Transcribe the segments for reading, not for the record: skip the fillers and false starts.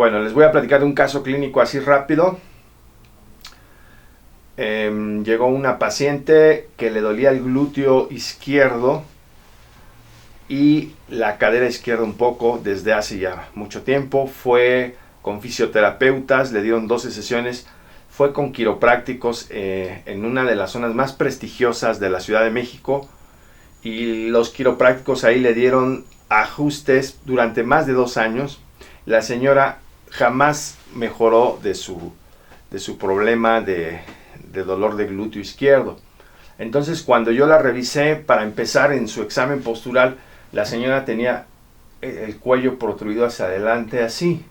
Bueno, les voy a platicar de un caso clínico así rápido. Llegó una paciente que le dolía el glúteo izquierdo y la cadera izquierda un poco desde hace ya mucho tiempo. Fue con fisioterapeutas, le dieron 12 sesiones, fue con quiroprácticos en una de las zonas más prestigiosas de la Ciudad de México, y los quiroprácticos ahí le dieron ajustes durante más de 2 años. La señora jamás mejoró de su problema de dolor de glúteo izquierdo. Entonces, cuando yo la revisé para empezar en su examen postural, la señora tenía el cuello protruido hacia adelante así.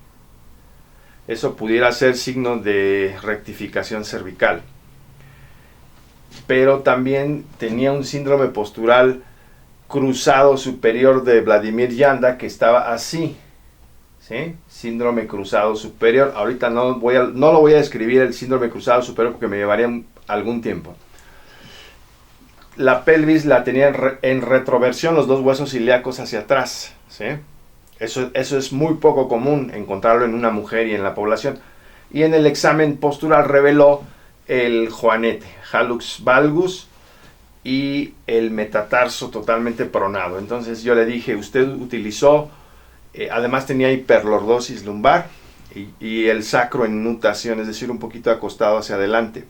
Eso pudiera ser signo de rectificación cervical. Pero también tenía un síndrome postural cruzado superior de Vladimir Janda, que estaba así, ¿sí? Síndrome cruzado superior. Ahorita no lo voy a describir el síndrome cruzado superior porque me llevaría algún tiempo. La pelvis la tenía en retroversión, los dos huesos ilíacos hacia atrás, ¿sí? Eso es muy poco común encontrarlo en una mujer y en la población. Y en el examen postural reveló el juanete, hallux valgus, y el metatarso totalmente pronado. Entonces yo le dije, usted utilizó, además tenía hiperlordosis lumbar y el sacro en nutación, es decir, un poquito acostado hacia adelante.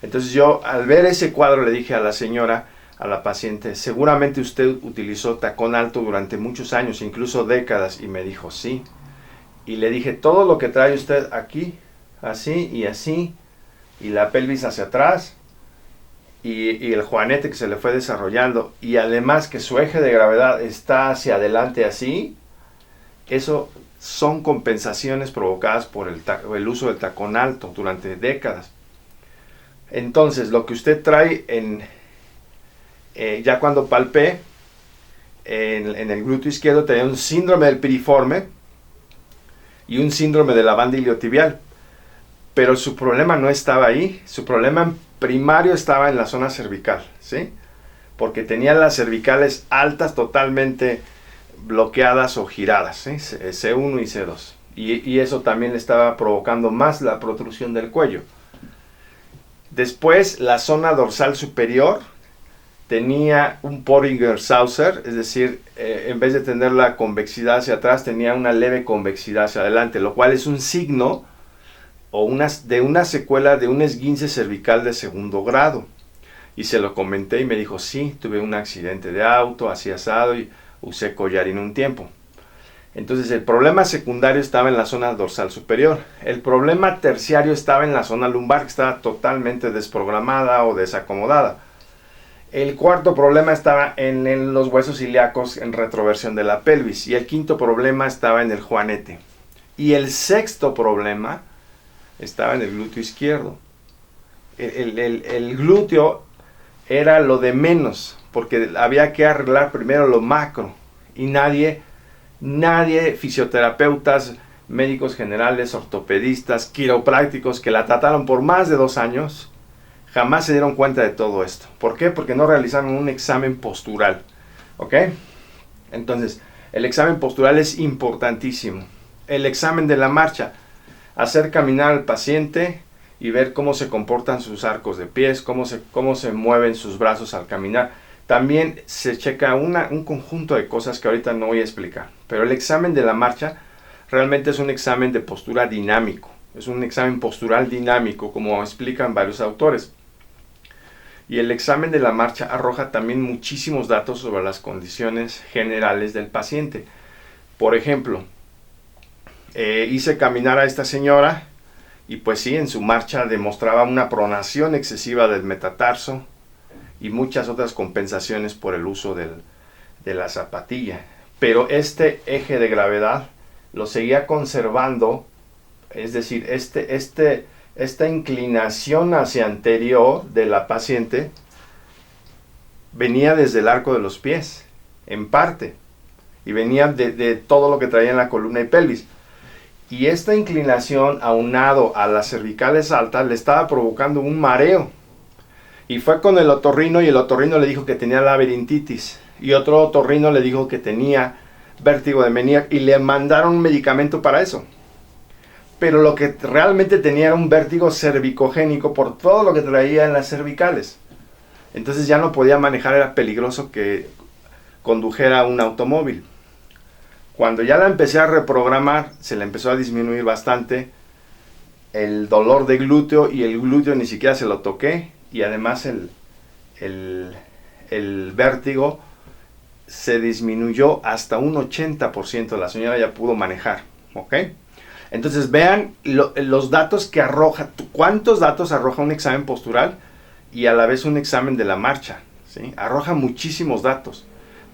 Entonces yo, al ver ese cuadro, le dije a la señora, a la paciente, seguramente usted utilizó tacón alto durante muchos años, incluso décadas. Y me dijo, sí. Y le dije, todo lo que trae usted aquí, así, y la pelvis hacia atrás, y el juanete que se le fue desarrollando, y además que su eje de gravedad está hacia adelante así, eso son compensaciones provocadas por el uso del tacón alto durante décadas. Entonces, lo que usted trae ya cuando palpé en el glúteo izquierdo, tenía un síndrome del piriforme y un síndrome de la banda iliotibial. Pero su problema no estaba ahí, su problema primario estaba en la zona cervical, ¿sí? Porque tenía las cervicales altas totalmente bloqueadas o giradas, ¿sí? C1 y C2. Y eso también le estaba provocando más la protrusión del cuello. Después, la zona dorsal superior tenía un Porringer-Sauser, es decir, en vez de tener la convexidad hacia atrás, tenía una leve convexidad hacia adelante, lo cual es un signo de una secuela de un esguince cervical de segundo grado. Y se lo comenté y me dijo, sí, tuve un accidente de auto, así asado, y usé collarín un tiempo. Entonces el problema secundario estaba en la zona dorsal superior. El problema terciario estaba en la zona lumbar, que estaba totalmente desprogramada o desacomodada. El cuarto problema estaba en los huesos ilíacos en retroversión de la pelvis. Y el quinto problema estaba en el juanete. Y el sexto problema estaba en el glúteo izquierdo. El glúteo era lo de menos, porque había que arreglar primero lo macro. Y nadie, fisioterapeutas, médicos generales, ortopedistas, quiroprácticos que la trataron por más de 2 años, jamás se dieron cuenta de todo esto. ¿Por qué? Porque no realizaron un examen postural. ¿Ok? Entonces, el examen postural es importantísimo. El examen de la marcha, hacer caminar al paciente y ver cómo se comportan sus arcos de pies, cómo se mueven sus brazos al caminar. También se checa un conjunto de cosas que ahorita no voy a explicar. Pero el examen de la marcha realmente es un examen de postura dinámico. Es un examen postural dinámico, como explican varios autores. Y el examen de la marcha arroja también muchísimos datos sobre las condiciones generales del paciente. Por ejemplo, hice caminar a esta señora y pues sí, en su marcha demostraba una pronación excesiva del metatarso y muchas otras compensaciones por el uso de la zapatilla. Pero este eje de gravedad lo seguía conservando, es decir, esta inclinación hacia anterior de la paciente venía desde el arco de los pies, en parte, y venía de todo lo que traía en la columna y pelvis. Y esta inclinación, aunado a las cervicales altas, le estaba provocando un mareo. Y fue con el otorrino y el otorrino le dijo que tenía laberintitis. Y otro otorrino le dijo que tenía vértigo de Meniere y le mandaron un medicamento para eso. pero lo que realmente tenía era un vértigo cervicogénico por todo lo que traía en las cervicales. Entonces ya no podía manejar, era peligroso que condujera un automóvil. Cuando ya la empecé a reprogramar, se le empezó a disminuir bastante el dolor de glúteo, y el glúteo ni siquiera se lo toqué, y además el vértigo se disminuyó hasta un 80%. La señora ya pudo manejar, ¿ok? Entonces vean los datos que arroja, cuántos datos arroja un examen postural y a la vez un examen de la marcha, ¿sí? Arroja muchísimos datos,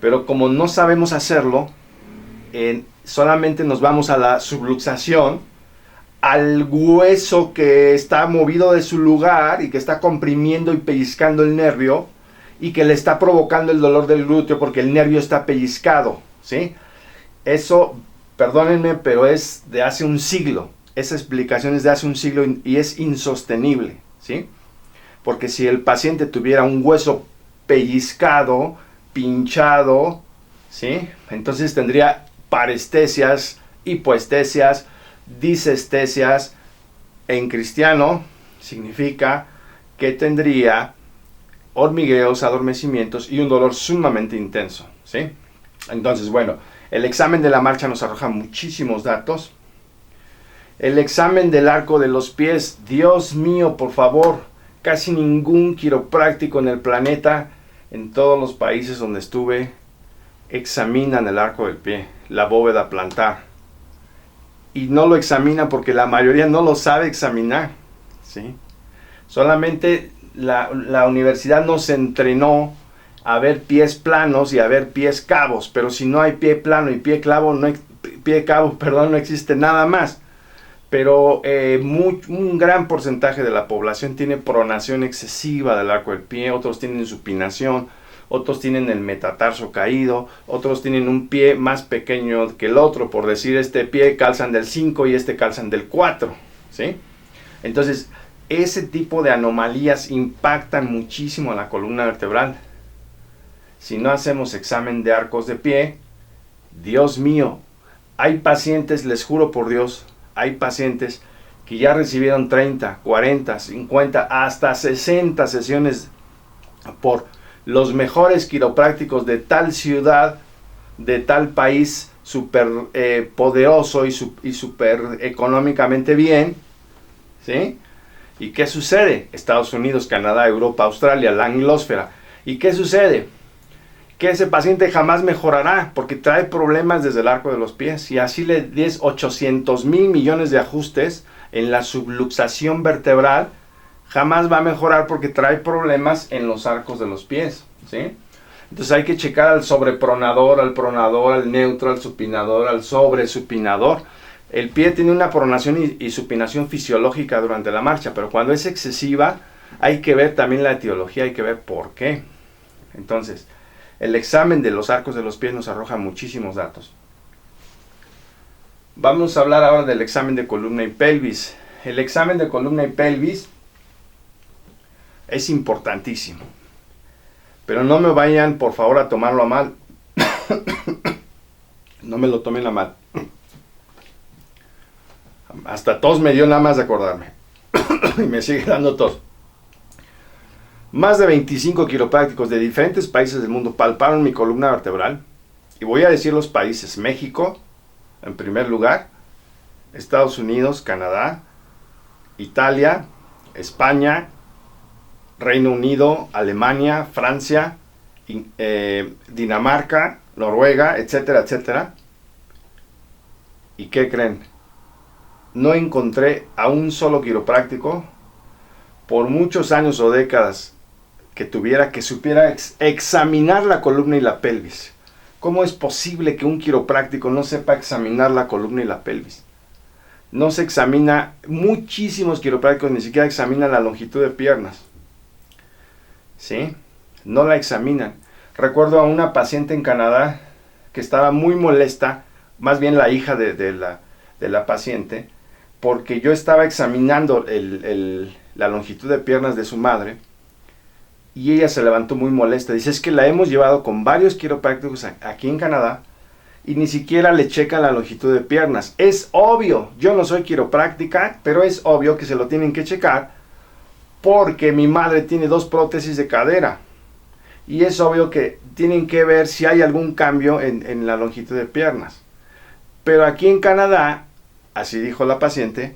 pero como no sabemos hacerlo, solamente nos vamos a la subluxación, al hueso que está movido de su lugar y que está comprimiendo y pellizcando el nervio y que le está provocando el dolor del glúteo porque el nervio está pellizcado, ¿sí? Eso, perdónenme, pero es de hace un siglo. Esa explicación es de hace un siglo y es insostenible, ¿sí? Porque si el paciente tuviera un hueso pellizcado, pinchado, ¿sí? Entonces tendría parestesias, hipoestesias, disestesias. En cristiano significa que tendría hormigueos, adormecimientos y un dolor sumamente intenso, ¿sí? Entonces, bueno, el examen de la marcha nos arroja muchísimos datos. El examen del arco de los pies, Dios mío, por favor, casi ningún quiropráctico en el planeta, en todos los países donde estuve, examinan el arco del pie, la bóveda plantar. Y no lo examinan porque la mayoría no lo sabe examinar, ¿sí? Solamente la universidad nos entrenó a ver pies planos y a ver pies cabos, pero si no hay pie plano y pie cabo, no existe nada más. Pero un gran porcentaje de la población tiene pronación excesiva del arco del pie, otros tienen supinación, otros tienen el metatarso caído, otros tienen un pie más pequeño que el otro, por decir, este pie calzan del 5 y este calzan del 4, ¿sí? Entonces, ese tipo de anomalías impactan muchísimo a la columna vertebral. Si no hacemos examen de arcos de pie, Dios mío, hay pacientes, les juro por Dios, hay pacientes que ya recibieron 30, 40, 50, hasta 60 sesiones por los mejores quiroprácticos de tal ciudad, de tal país súper poderoso y súper económicamente bien, ¿sí? ¿Y qué sucede? Estados Unidos, Canadá, Europa, Australia, la anglósfera. ¿Y qué sucede? Que ese paciente jamás mejorará porque trae problemas desde el arco de los pies, y así le des 800 mil millones de ajustes en la subluxación vertebral, jamás va a mejorar porque trae problemas en los arcos de los pies, ¿sí? Entonces hay que checar al sobrepronador, al pronador, al neutro, al supinador, al sobresupinador. El pie tiene una pronación y supinación fisiológica durante la marcha, pero cuando es excesiva hay que ver también la etiología, hay que ver por qué. Entonces, el examen de los arcos de los pies nos arroja muchísimos datos. Vamos a hablar ahora del examen de columna y pelvis. El examen de columna y pelvis es importantísimo, pero no me vayan por favor a tomarlo a mal. No me lo tomen a mal. Hasta tos me dio nada más de acordarme. Y me sigue dando tos. Más de 25 quiroprácticos de diferentes países del mundo palparon mi columna vertebral. Y voy a decir los países: México, en primer lugar, Estados Unidos, Canadá, Italia, España, Reino Unido, Alemania, Francia, Dinamarca, Noruega, etcétera, etcétera. ¿Y qué creen? No encontré a un solo quiropráctico por muchos años o décadas que supiera examinar la columna y la pelvis. ¿Cómo es posible que un quiropráctico no sepa examinar la columna y la pelvis? No se examina, muchísimos quiroprácticos ni siquiera examinan la longitud de piernas, ¿sí? No la examinan. Recuerdo a una paciente en Canadá que estaba muy molesta, más bien la hija de la paciente, porque yo estaba examinando la longitud de piernas de su madre, y ella se levantó muy molesta. Dice: es que la hemos llevado con varios quiroprácticos aquí en Canadá y ni siquiera le checan la longitud de piernas. Es obvio, yo no soy quiropráctica, pero es obvio que se lo tienen que checar porque mi madre tiene 2 prótesis de cadera. Y es obvio que tienen que ver si hay algún cambio en la longitud de piernas. Pero aquí en Canadá, así dijo la paciente,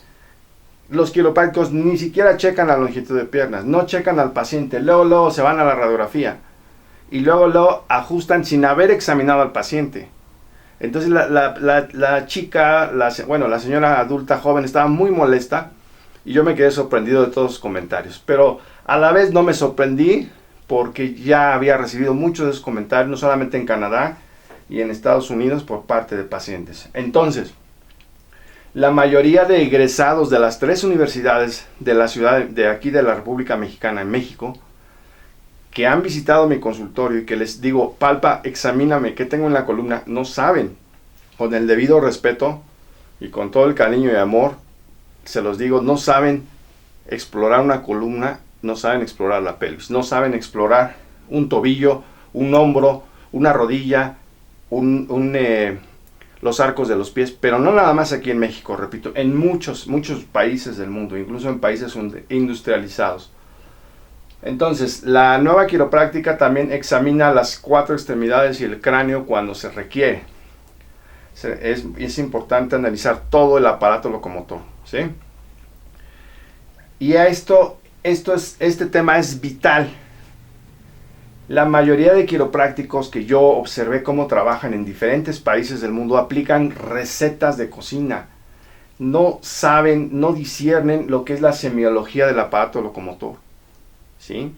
los quiroprácticos ni siquiera checan la longitud de piernas, no checan al paciente, luego se van a la radiografía y luego lo ajustan sin haber examinado al paciente. Entonces la chica, la señora adulta joven estaba muy molesta y yo me quedé sorprendido de todos los comentarios. Pero a la vez no me sorprendí porque ya había recibido muchos de esos comentarios, no solamente en Canadá y en Estados Unidos por parte de pacientes. Entonces, la mayoría de egresados de las 3 universidades de la ciudad de aquí de la República Mexicana, en México, que han visitado mi consultorio y que les digo, palpa, examíname, ¿qué tengo en la columna? No saben. Con el debido respeto y con todo el cariño y amor, se los digo, no saben explorar una columna, no saben explorar la pelvis, no saben explorar un tobillo, un hombro, una rodilla, los arcos de los pies, pero no nada más aquí en México, repito, en muchos países del mundo, incluso en países industrializados. Entonces, la nueva quiropráctica también examina las 4 extremidades y el cráneo cuando se requiere. Es importante analizar todo el aparato locomotor, ¿sí? Y este tema es vital. La mayoría de quiroprácticos que yo observé cómo trabajan en diferentes países del mundo aplican recetas de cocina. No saben, no disciernen lo que es la semiología del aparato locomotor, ¿sí?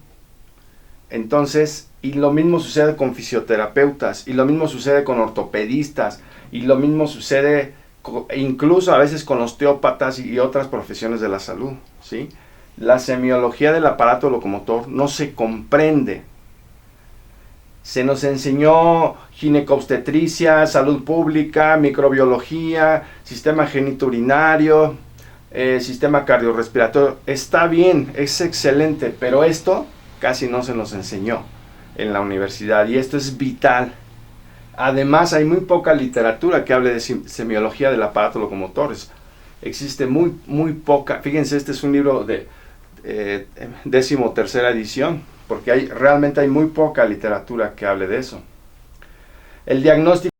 Entonces, y lo mismo sucede con fisioterapeutas, y lo mismo sucede con ortopedistas, y lo mismo sucede incluso a veces con osteópatas y otras profesiones de la salud, ¿sí? La semiología del aparato locomotor no se comprende. Se nos enseñó ginecobstetricia, salud pública, microbiología, sistema genitourinario, sistema cardiorrespiratorio. Está bien, es excelente, pero esto casi no se nos enseñó en la universidad y esto es vital. Además, hay muy poca literatura que hable de semiología del aparato locomotor. Existe muy poca. Fíjense, este es un libro de 13ª edición, porque realmente hay muy poca literatura que hable de eso. El diagnóstico